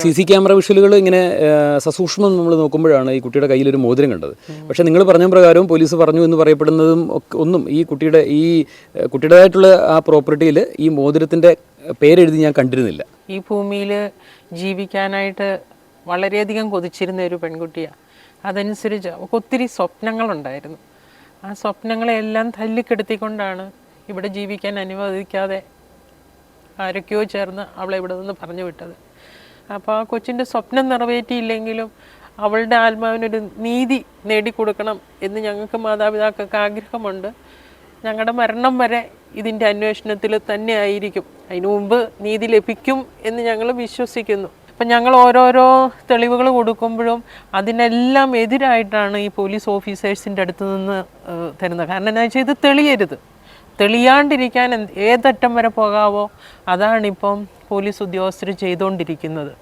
CC camera വിഷ്വലുകൾ ഇങ്ങനെ സസൂക്ഷ്മം നമ്മൾ നോക്കുമ്പോഴാണ് ഈ കുട്ടിയുടെ കയ്യിലൊരു മോതിരം കണ്ടത്. പക്ഷേ നിങ്ങൾ പറഞ്ഞ പ്രകാരവും പോലീസ് പറഞ്ഞു എന്ന് പറയപ്പെടുന്നതും ഒന്നും ഈ കുട്ടിയുടേതായിട്ടുള്ള ആ പ്രോപ്പർട്ടിയിൽ ഈ മോതിരത്തിൻ്റെ പേരെഴുതി ഞാൻ കണ്ടിരുന്നില്ല. ഈ ഭൂമിയിൽ ജീവിക്കാനായിട്ട് വളരെയധികം കൊതിച്ചിരുന്ന ഒരു പെൺകുട്ടിയാണ്. അതനുസരിച്ച് ഒത്തിരി സ്വപ്നങ്ങളുണ്ടായിരുന്നു. ആ സ്വപ്നങ്ങളെല്ലാം തല്ലിക്കെടുത്തിക്കൊണ്ടാണ് ഇവിടെ ജീവിക്കാൻ അനുവദിക്കാതെ ആരൊക്കെയോ ചേർന്ന് അവളെ ഇവിടെ നിന്ന് പറഞ്ഞു വിട്ടത്. അപ്പോൾ ആ കൊച്ചിൻ്റെ സ്വപ്നം നിറവേറ്റിയില്ലെങ്കിലും അവളുടെ ആത്മാവിനൊരു നീതി നേടിക്കൊടുക്കണം എന്ന് ഞങ്ങൾക്ക് മാതാപിതാക്കൾക്ക് ആഗ്രഹമുണ്ട്. ഞങ്ങളുടെ മരണം വരെ ഇതിൻ്റെ അന്വേഷണത്തിൽ തന്നെ ആയിരിക്കും. അതിനു മുമ്പ് നീതി ലഭിക്കും എന്ന് ഞങ്ങൾ വിശ്വസിക്കുന്നു. അപ്പം ഞങ്ങൾ ഓരോരോ തെളിവുകൾ കൊടുക്കുമ്പോഴും അതിനെല്ലാം എതിരായിട്ടാണ് ഈ പോലീസ് ഓഫീസേഴ്സിൻ്റെ അടുത്ത് നിന്ന് തരുന്നത്. കാരണം എന്താ വെച്ചാൽ ഇത് തെളിയരുത്, തെളിയാണ്ടിരിക്കാൻ ഏതറ്റം വരെ പോകാവോ അതാണിപ്പം പോലീസ് ഉദ്യോഗസ്ഥർ ചെയ്തുകൊണ്ടിരിക്കുന്നത്.